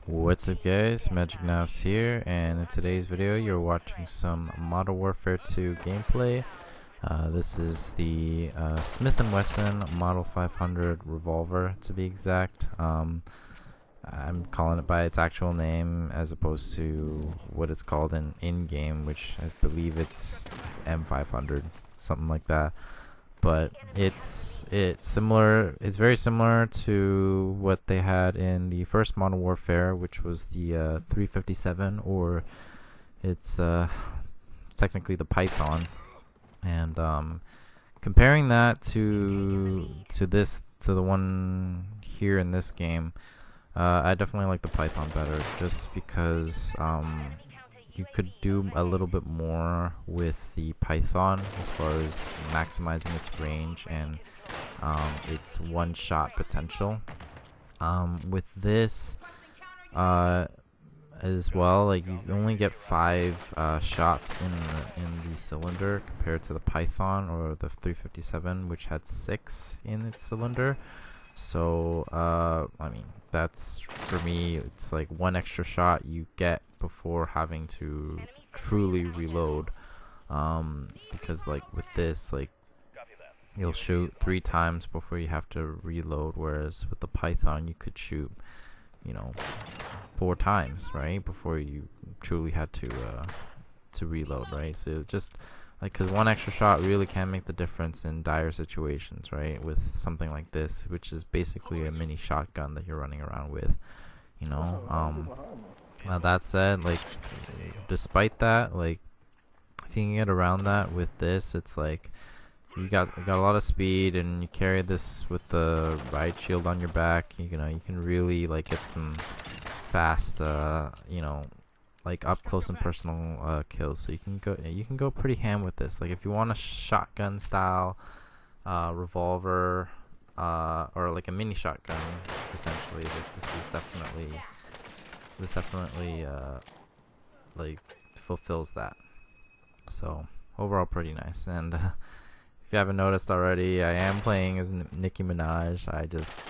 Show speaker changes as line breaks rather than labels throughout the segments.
What's up guys, MW2 here, and in today's video you're watching some Modern Warfare 2 gameplay. This is the Smith & Wesson Model 500 revolver to be exact. I'm calling it by its actual name as opposed to what it's called in-game, which I believe it's M500, something like that. But it's similar. It's very similar to what they had in the first Modern Warfare, which was the 357, or it's technically the Python. And comparing that to the one here in this game, I definitely like the Python better, just because you could do a little bit more with the Python as far as maximizing its range and its one-shot potential. With this as well, like you only get 5 shots in the cylinder compared to the Python or the 357, which had 6 in its cylinder. So I mean, that's, for me, it's like one extra shot you get before having to truly reload, because like with this, like you'll shoot 3 times before you have to reload, whereas with the Python you could shoot, you know, 4 times, right, before you truly had to reload, right? So just like, because one extra shot really can make the difference in dire situations, right? With something like this, which is basically a mini shotgun that you're running around with, you know. That said, like, despite that, like, if you can get around that with this, it's like you got a lot of speed, and you carry this with the riot shield on your back. You know, you can really like get some fast, you know, like up close and personal kills. So you can go pretty ham with this. Like if you want a shotgun style revolver, or like a mini shotgun, essentially, like this definitely like fulfills that. So overall pretty nice. And if you haven't noticed already, I am playing as Nicki Minaj. I just,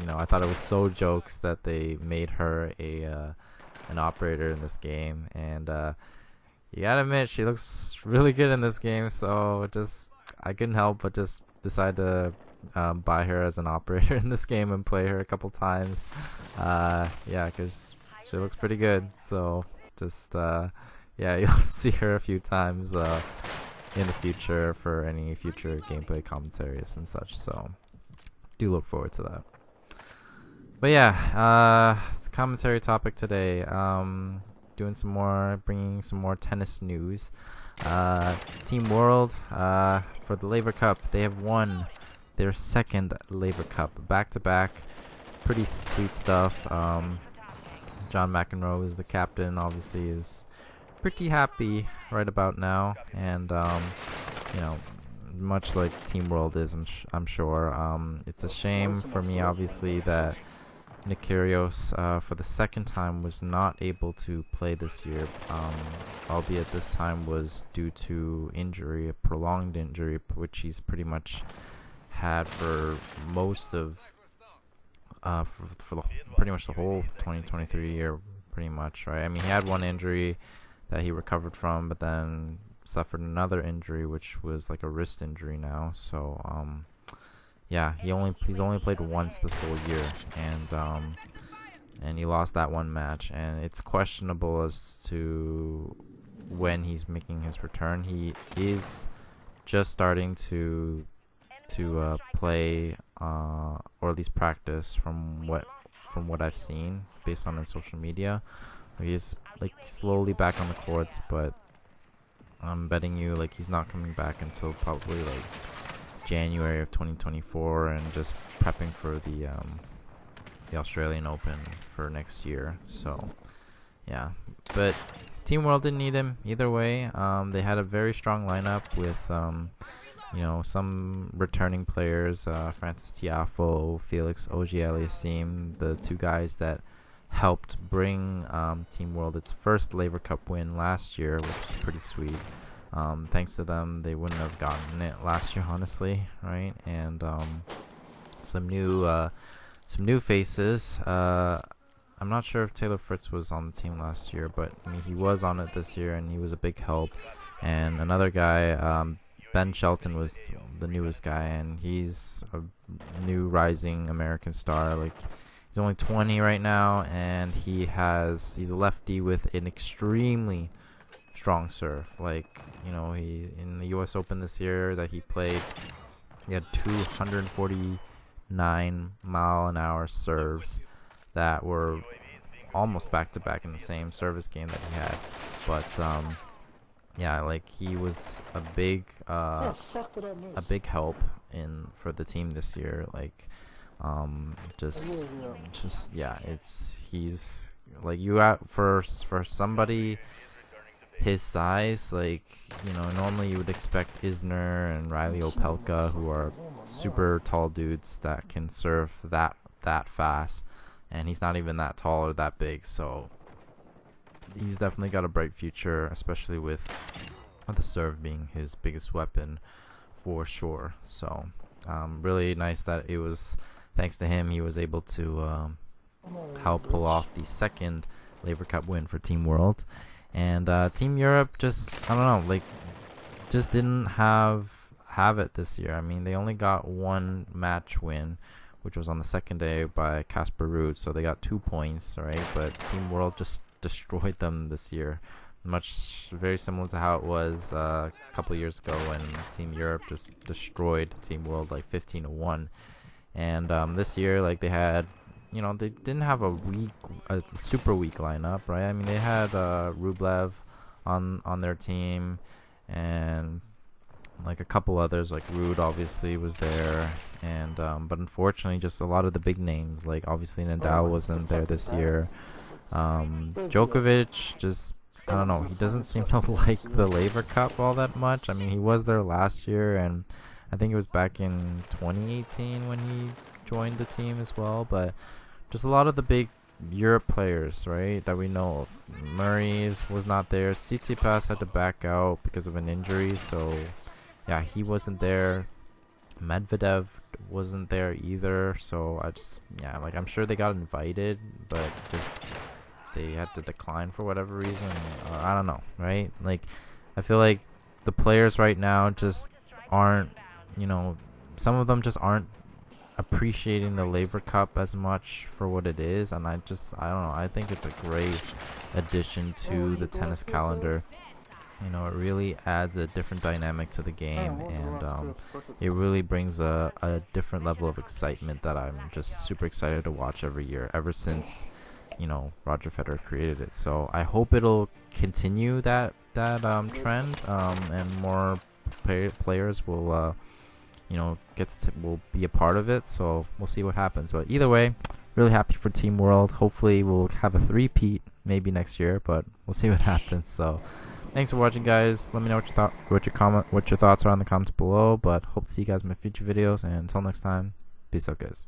you know, I thought it was so jokes that they made her an operator in this game, and you gotta admit she looks really good in this game. So just, I couldn't help but just decide to buy her as an operator in this game and play her a couple times. Yeah, because she looks pretty good. So just yeah, you'll see her a few times in the future for any future gameplay commentaries and such. So do look forward to that. But yeah, commentary topic today. Bringing some more tennis news. Team World, for the Laver Cup, they have won their second Laver Cup back to back. Pretty sweet stuff. John McEnroe is the captain. Obviously, is pretty happy right about now, and you know, much like Team World is, I'm sure. It's a shame for me, obviously, that Nick Kyrgios, for the second time, was not able to play this year, albeit this time was due to injury, a prolonged injury, which he's pretty much had for most of, pretty much the whole 2023 year, pretty much, right? I mean, he had one injury that he recovered from, but then suffered another injury, which was like a wrist injury now. So, yeah, he's only played once this whole year, and he lost that one match, and it's questionable as to when he's making his return. He is just starting to play, or at least practice, from what I've seen based on his social media. He's like slowly back on the courts, but I'm betting you like he's not coming back until probably like January of 2024, and just prepping for the Australian Open for next year. So yeah, but Team World didn't need him either way. They had a very strong lineup with you know, some returning players, Francis Tiafoe, Felix Auger-Aliassime, the 2 guys that helped bring Team World its first Laver Cup win last year, which was pretty sweet. Thanks to them, they wouldn't have gotten it last year, honestly, right? And some new faces. I'm I'm not sure if Taylor Fritz was on the team last year, but I mean, he was on it this year, and he was a big help. And another guy, Ben Shelton, was the newest guy, and he's a new rising American star. Like, he's only 20 right now, and he's a lefty with an extremely strong serve. Like, you know, he in the U.S. Open this year that he played, he had 249-mile-an-hour serves that were almost back-to-back in the same service game that he had. But yeah, like, he was a big help for the team this year. Like, just yeah, he's like, for somebody his size, like, you know, normally you would expect Isner and Riley Opelka, who are super tall dudes that can serve that fast, and he's not even that tall or that big, so he's definitely got a bright future, especially with the serve being his biggest weapon for sure. So really nice that it was thanks to him he was able to help pull off the second Laver Cup win for Team World. And Team Europe just, I don't know, like, just didn't have it this year. I mean, they only got one match win, which was on the second day by Casper Ruud, so they got 2 points, right? But Team World just destroyed them this year, very similar to how it was a couple years ago when Team Europe just destroyed Team World like 15-1. And this year, like, they had, you know, they didn't have a super weak lineup, right? I mean, they had Rublev on their team, and like a couple others, like Ruud obviously was there, and but unfortunately, just a lot of the big names, like obviously Nadal wasn't there this year. Djokovic, just, I don't know, he doesn't seem to like the Laver Cup all that much. I mean, he was there last year, and I think it was back in 2018 when he joined the team as well, but just a lot of the big Europe players, right, that we know of. Murray's was not there. Tsitsipas had to back out because of an injury, so yeah, he wasn't there. Medvedev wasn't there either, so I'm sure they got invited, but just they had to decline for whatever reason. I don't know, right? Like, I feel like the players right now just aren't, you know, some of them just aren't appreciating the Laver Cup as much for what it is, and I don't know, I think it's a great addition to the tennis calendar. You know, it really adds a different dynamic to the game, and it really brings a different level of excitement that I'm just super excited to watch every year, ever since, you know, Roger Federer created it. So I hope it'll continue that trend, and more players will you know, will be a part of it. So we'll see what happens. But either way, really happy for Team World. Hopefully we'll have a three-peat maybe next year, but we'll see what happens. So thanks for watching, guys. Let me know what your thoughts are in the comments below. But hope to see you guys in my future videos. And until next time, peace out, guys.